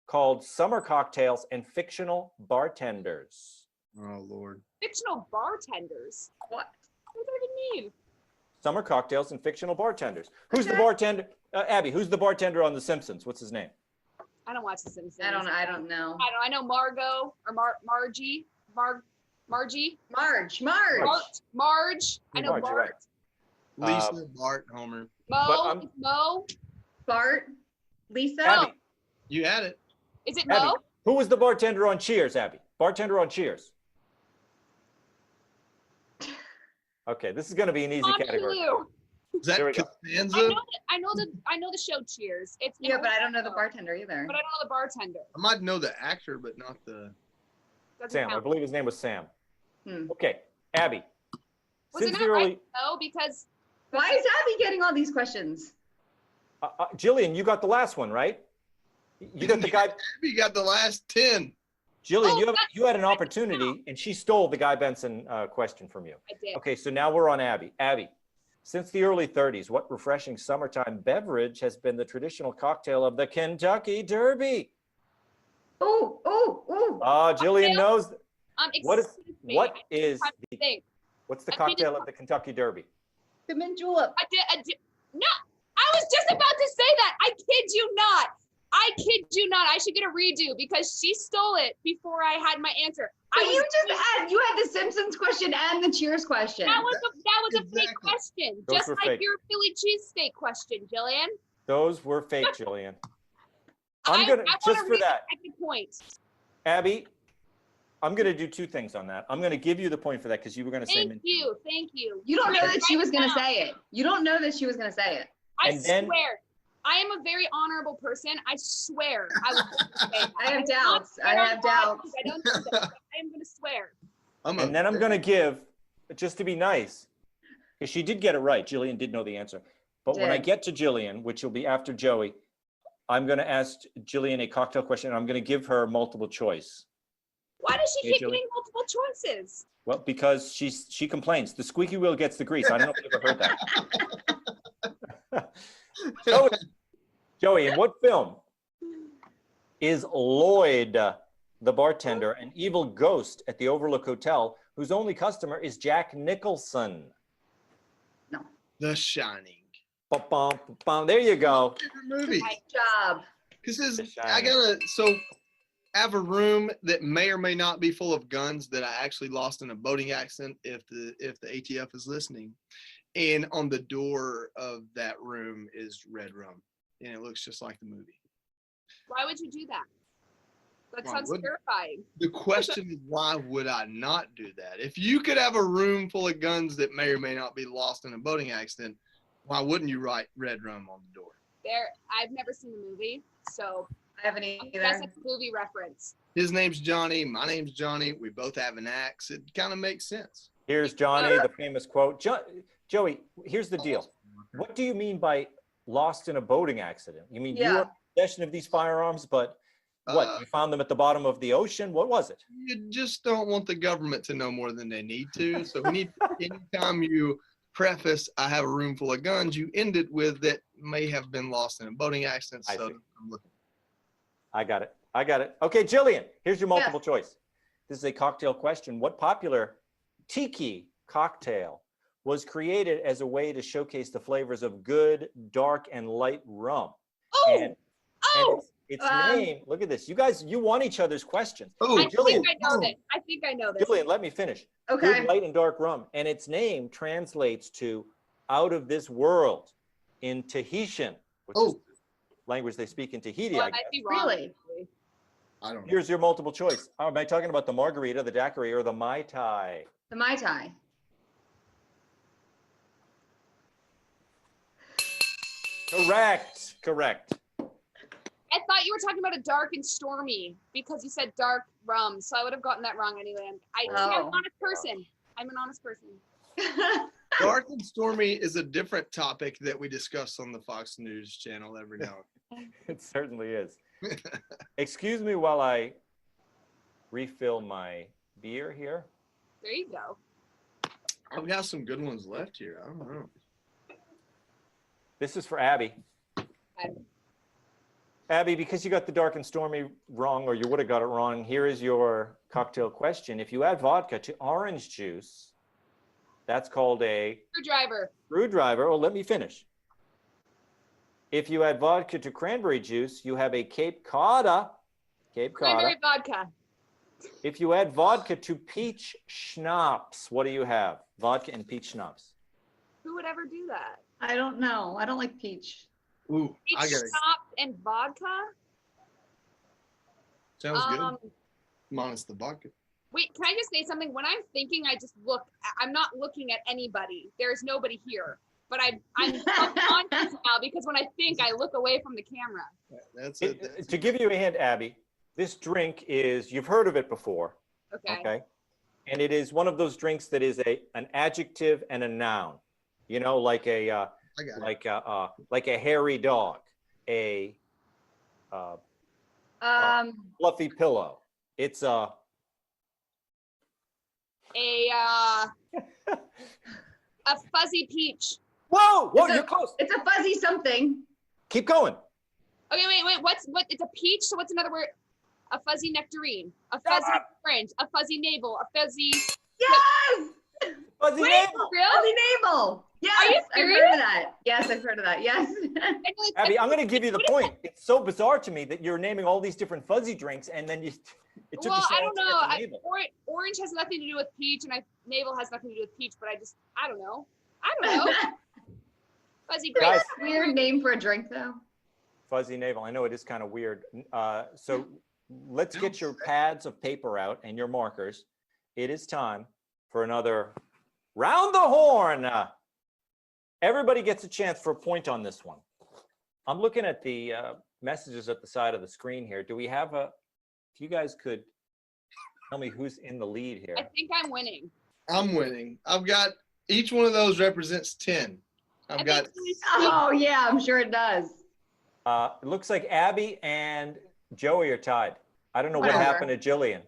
called Summer Cocktails and Fictional Bartenders. Oh, Lord. Fictional bartenders. What? What does that even mean? Summer Cocktails and Fictional Bartenders. Who's the bartender? Abby, who's the bartender on The Simpsons? What's his name? I don't watch The Simpsons. I don't know. I know Margot or Margie. Margie. Marge. Marge. I know Marge, you're right. Lisa, Bart, Homer. Mo. Is Mo. Bart. Lisa. Abby, You had it. Is it Abby, Mo? who was the bartender on Cheers, Abby? Bartender on Cheers. Okay, this is going to be an easy Tom category. Shillue. Is that There we go. Costanza? I know the show Cheers. It's Yeah, but I don't know the bartender either. But I don't know the bartender. I might know the actor, but not the. Doesn't Sam, I count. believe his name was Sam. Hmm. Okay, Abby. Was it Since not the right early, though? Because Why is Abby getting all these questions? Jillian, you got the last one, right? You got the guy. You got the last 10. Jillian, you had an opportunity, and she stole the Guy Benson question from you. I did. Okay, so now we're on Abby. Abby, since the early 30s, what refreshing summertime beverage has been the traditional cocktail of the Kentucky Derby? Ooh. Jillian knows. What is Excuse me. what's the cocktail of the Kentucky Derby? The mint julep. I did. No, I was just about to say that. I kid you not. I should get a redo because she stole it before I had my answer. But you had the Simpsons question and the Cheers question. That was a fake Exactly. question, Those just were like fake. your Philly cheesesteak question, Jillian. Those were fake, Jillian. I just wanna for that, recheck the point. Abby, I'm going to do two things on that. I'm going to give you the point for that because you were going to say Thank you. You don't know Right that she was going to now. say it. You don't know that she was going to say it. I And then- swear, I am a very honorable person. I swear, I was going to say that. I have will not doubts. swear I on have the podcast. doubts. I don't do that. I am going to swear. And then I'm going to give, just to be nice, because she did get it right. Jillian did know the answer. But when I Did. get to Jillian, which will be after Joey, I'm going to ask Jillian a cocktail question. And I'm going to give her multiple choice. Why does she Hey, keep Jillian. getting multiple choices? Well, because she complains. The squeaky wheel gets the grease. I don't know if you've ever heard that. Joey, in what film is Lloyd, the bartender, an evil ghost at the Overlook Hotel whose only customer is Jack Nicholson? No. The Shining. Ba-bum, ba-bum. There you go. Movie. Nice job. Because I have a room that may or may not be full of guns that I actually lost in a boating accident if the ATF is listening. And on the door of that room is red rum. And it looks just like the movie. Why would you do that? That Why sounds wouldn't? terrifying. The question is, why would I not do that? If you could have a room full of guns that may or may not be lost in a boating accident, why wouldn't you write red rum on the door? I've never seen the movie, so I haven't I either. guess it's a movie reference. His name's Johnny. My name's Johnny. We both have an axe. It kind of makes sense. Here's Johnny, the famous quote. Joey, here's the deal. What do you mean by lost in a boating accident? You mean you were in possession of these firearms, but what? You found them at the bottom of the ocean? What was it? You just don't want the government to know more than they need to. So anytime you preface, I have a room full of guns, you end it with that may have been lost in a boating accident. So I'm looking. I got it. Okay, Jillian, here's your multiple choice. This is a cocktail question. What popular tiki cocktail was created as a way to showcase the flavors of good, dark, and light rum? And its name, look at this. You guys, you won each other's questions. I think I know this. Jillian, let me finish. Okay. Good, light, and dark rum. And its name translates to out of this world in Tahitian, which is the language they speak in Tahiti, Well, I guess. I'd be wrong. Really? I don't know. Here's your multiple choice. Am I talking about the margarita, the daiquiri, or the Mai Tai? The Mai Tai. Correct. I thought you were talking about a dark and stormy because you said dark rum, so I would have gotten that wrong anyway. I'm an honest person. I'm an honest person. Dark and stormy is a different topic that we discuss on the Fox News channel every now and then. It certainly is. Excuse me while I refill my beer here. There you go. I've got some good ones left here. I don't know. This is for Abby. Abby, because you got the dark and stormy wrong, or you would have got it wrong, here is your cocktail question. If you add vodka to orange juice, that's called a screwdriver. Oh, let me finish. If you add vodka to cranberry juice, you have a Cape Cod. Cranberry vodka. If you add vodka to peach schnapps, what do you have? Vodka and peach schnapps. Who would ever do that? I don't know. I don't like peach. Ooh, Peach I got it. schnapps and vodka? Sounds good. Minus the vodka. Wait, can I just say something? When I'm thinking, I just look. I'm not looking at anybody. There's nobody here. But I'm self-conscious now because when I think, I look away from the camera. That's it. To give you a hint, Abby, this drink is, you've heard of it before. Okay. And it is one of those drinks that is an adjective and a noun. You know, like a hairy dog, a fluffy pillow. It's a fuzzy peach. Whoa, you're close. It's a fuzzy something. Keep going. Okay, wait. What? It's a peach. So what's another word? A fuzzy nectarine. A fuzzy orange. A fuzzy navel. A fuzzy. Yes. Fuzzy Wait, navel. for real? Fuzzy navel. Yes. Are you I've serious? heard of that. Yes, I've heard of that. Yes. Abby, I'm going to give you the point. It's so bizarre to me that you're naming all these different fuzzy drinks, and then it took you so I long don't to know. get to navel. Orange has nothing to do with peach, and navel has nothing to do with peach. But I don't know. Fuzzy peach. Guys, Weird name for a drink, though. Fuzzy navel. I know it is kind of weird. So let's get your pads of paper out and your markers. It is time for another round the horn. Everybody gets a chance for a point on this one. I'm looking at the messages at the side of the screen here. Do we have if you guys could tell me who's in the lead here. I think I'm winning. I'm winning. I've got, each one of those represents 10. I've got. Oh, yeah, I'm sure it does. It looks like Abby and Joey are tied. I don't know what happened to Jillian.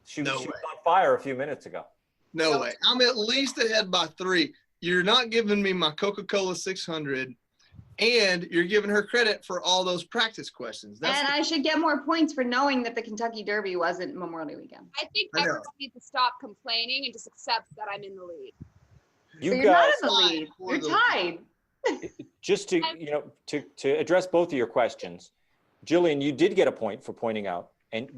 She was on fire a few minutes ago. No way. I'm at least ahead by 3. You're not giving me my Coca-Cola 600, And you're giving her credit for all those practice questions. And I should get more points for knowing that the Kentucky Derby wasn't Memorial Day weekend. I think I know. everyone needs to stop complaining and just accept that I'm in the lead. So you're not in the lead. You're tied. just to, to address both of your questions, Jillian, you did get a point for pointing out. But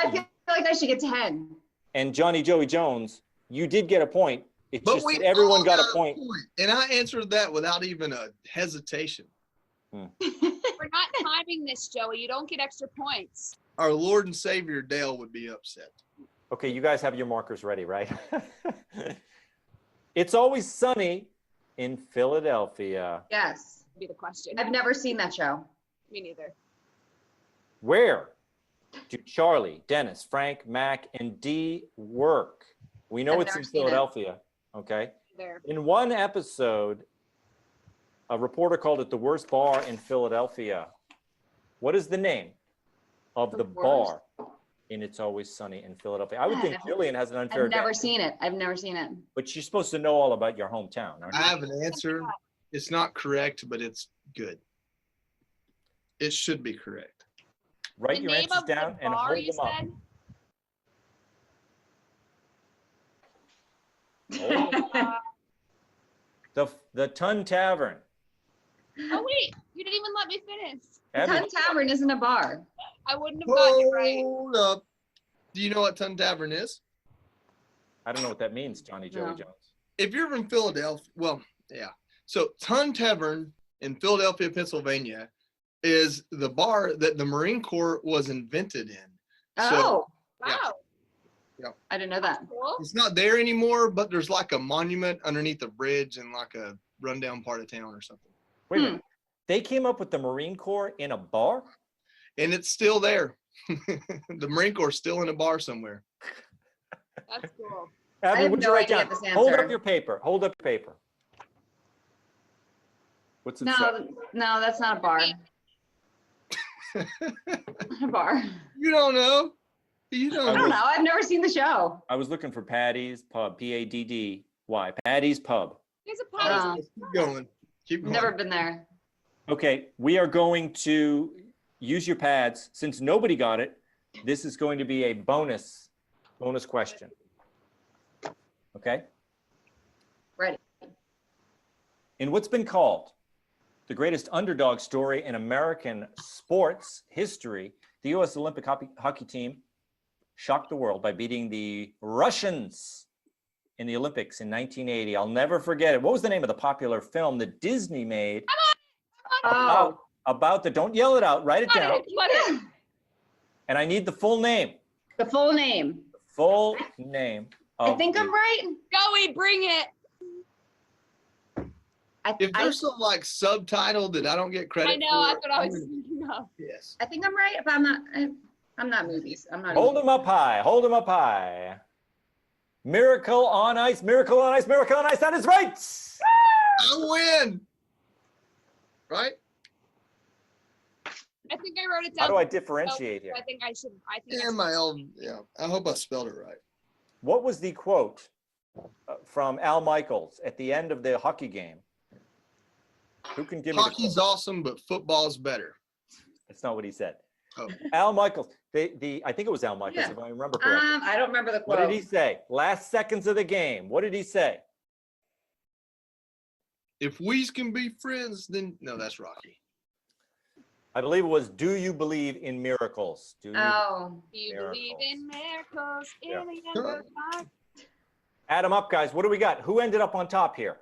I feel like I should get 10. And Johnny Joey Jones, you did get a point. It's But just we that everyone all got a point. And I answered that without even a hesitation. We're not timing this, Joey. You don't get extra points. Our Lord and Savior Dale would be upset. Okay, you guys have your markers ready, right? It's Always Sunny in Philadelphia. Yes. Would be the question. I've never seen that show. Me neither. Where do Charlie, Dennis, Frank, Mac, and Dee work? We know I've it's never in seen it. Philadelphia, okay? There. In one episode, a reporter called it the worst bar in Philadelphia. What is the name of the bar in It's Always Sunny in Philadelphia? I would think Jillian has an unfair I've never advantage, seen it. I've never seen it. but you're supposed to know all about your hometown, aren't I you? have an answer. It's not correct, but it's good. It should be correct. Write The your name answers of the down and bar, hold you them up. said? Hold them up. The Tun Tavern. Oh wait, you didn't even let me finish. Tun Tavern isn't a bar. I wouldn't have gotten it right. Hold up. Do you know what Tun Tavern is? I don't know what that means, Johnny Joey No. Jones. If you're from Philadelphia, well, yeah. So Tun Tavern in Philadelphia, Pennsylvania is the bar that the Marine Corps was invented in. Oh, yeah. Wow. I didn't know that. Cool. It's not there anymore, but there's like a monument underneath a bridge in like a rundown part of town or something. Wait a minute. They came up with the Marine Corps in a bar? And it's still there. The Marine Corps is still in a bar somewhere. That's cool. Abby, have what'd no you write idea down? this Hold answer. up your paper. Hold up your paper. What's it say? No, that's not a bar. A bar. You don't know. You I don't don't know. know. I've never seen the show. I was looking for Paddy's Pub, P-A-D-D-Y, Paddy's Pub. There's a pie. Oh, Keep going. Keep going. never been there. Okay, we are going to use your pads. Since nobody got it, this is going to be a bonus question. Okay? Ready. In what's been called the greatest underdog story in American sports history, the U.S. Olympic hockey team shocked the world by beating the Russians in the Olympics in 1980. I'll never forget it. What was the name of the popular film that Disney made Oh, about the, don't yell it out, write it down. And I need the full name. the full name. Full name. I Of think I'm the- right. Joey, bring it. If there's some like subtitle that I don't get credit I know, for, that's what I was thinking of. Yes. I think I'm right, but I'm not movies. I'm not. Hold them up high. Hold them up high. Miracle on Ice, Miracle on Ice, Miracle on Ice. That is right. I win. Right? I think I wrote it down. How do I differentiate here? I think I should. I think. And my old, yeah. I hope I spelled it right. What was the quote from Al Michaels at the end of the hockey game? Who can give me the Hockey's quote? awesome, but football's better. That's not what he said. Oh. Al Michaels. I think it was Al Michaels, Yeah. if I remember correctly. I don't remember the What quote. did he say? Last seconds of the game. What did he say? If we can be friends, then no, that's Rocky. I believe it was, do you believe in miracles? Do you? Oh, Do you believe in miracles in Yeah. a younger heart? Add them up, guys. What do we got? Who ended up on top here?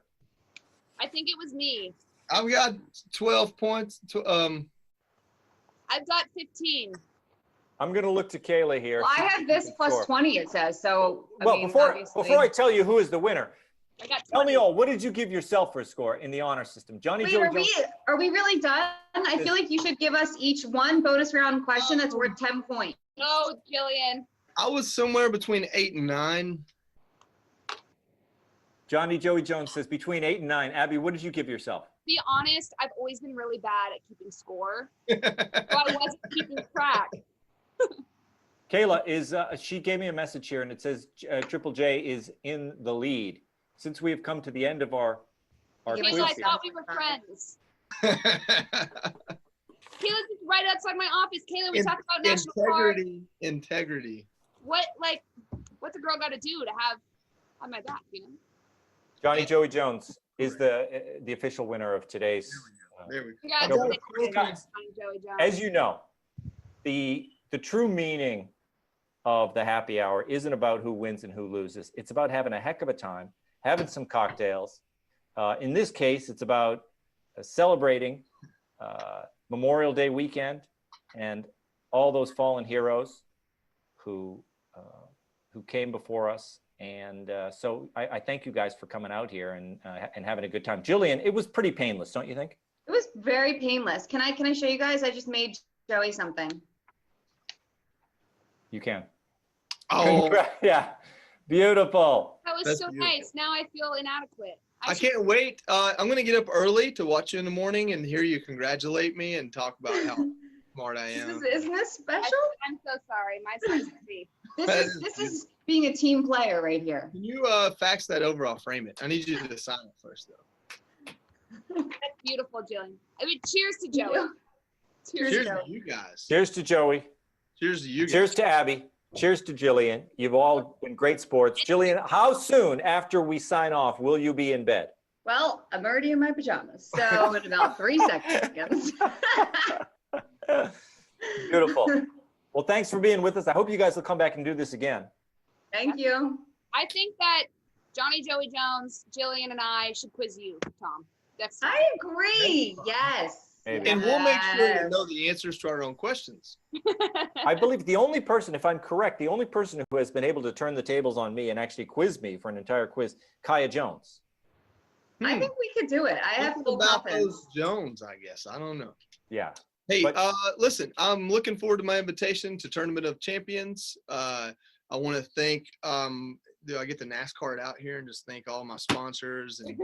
I think it was me. I've got 12 points. I've got 15. I'm going to look to Kayla here. well, I have this plus Score. 20. It says so. Well, before I tell you who is the winner, I got 20. tell me all. What did you give yourself for a score in the honor system, Johnny? Wait, Joey are Jones? we really done? I feel like you should give us each one bonus round question that's worth 10 points. No, Jillian. I was somewhere between 8 and 9. Johnny Joey Jones says between 8 and 9. Abby, what did you give yourself? To be honest, I've always been really bad at keeping score. So I wasn't keeping track. Kayla is. She gave me a message here, and it says Triple J is in the lead. Since we have come to the end of our Give quiz me Kayla, I here, thought we were friends. Kayla's just right outside my office. Kayla, we talked about national park. Integrity. What's a girl got to do to have my back, you know? Johnny Joey Jones is the official winner of today's. There we go. Congrats, Joey Jones. As you know, the true meaning of the happy hour isn't about who wins and who loses. It's about having a heck of a time, having some cocktails. In this case, it's about celebrating Memorial Day weekend and all those fallen heroes who came before us. And so I thank you guys for coming out here and having a good time. Jillian, it was pretty painless, don't you think? It was very painless. Can I show you guys? I just made Joey something. You can. Oh, yeah, beautiful. That was so nice. Now I feel inadequate. I can't wait. I'm going to get up early to watch you in the morning and hear you congratulate me and talk about how smart I am. Isn't this special? I'm so sorry. My son's asleep. This is being a team player right here. Can you fax that over? I'll frame it. I need you to sign it first, though. That's beautiful, Jillian. I mean, cheers to Joey. Cheers to you guys. Cheers to Joey. Cheers to you guys. Cheers to Abby. Cheers to Jillian. You've all been great sports. Jillian, how soon after we sign off will you be in bed? Well, I'm already in my pajamas, so in about 3 seconds. Beautiful. Well, thanks for being with us. I hope you guys will come back and do this again. Thank you. I think that Johnny Joey Jones, Jillian, and I should quiz you, Tom. I agree. Yes. Maybe. And we'll make sure to know the answers to our own questions. I believe the only person, if I'm correct, the only person who has been able to turn the tables on me and actually quiz me for an entire quiz, Kaya Jones. I think we could do it. I have full about confidence. those Jones, I guess. I don't know. Yeah. Hey, But- listen, I'm looking forward to my invitation to Tournament of Champions. I want to thank, do I get the NASCAR out here and just thank all my sponsors and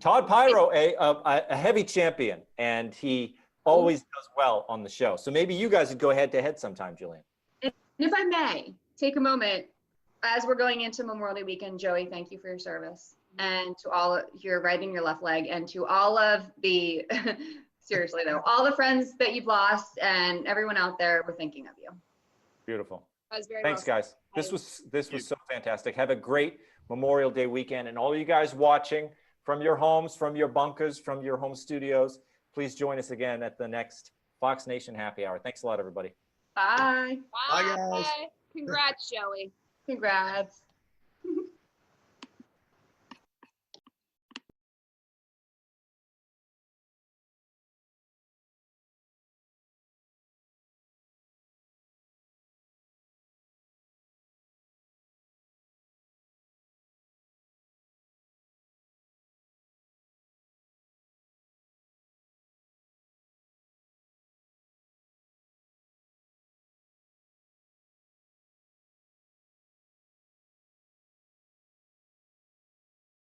Todd Pyro, a heavy champion, and he always does well on the show. So maybe you guys would go head to head sometime, Jillian. And if I may, take a moment, as we're going into Memorial Day weekend, Joey, thank you for your service. And to all, you're right in your left leg, and to all of the, seriously though, all the friends that you've lost and everyone out there, we're thinking of you. Beautiful. That was very Thanks, well guys. This was so fantastic. Have a great Memorial Day weekend. And all you guys watching from your homes, from your bunkers, from your home studios, please join us again at the next Fox Nation Happy Hour. Thanks a lot, everybody. Bye. Bye. Bye, guys. Congrats, Joey. Congrats.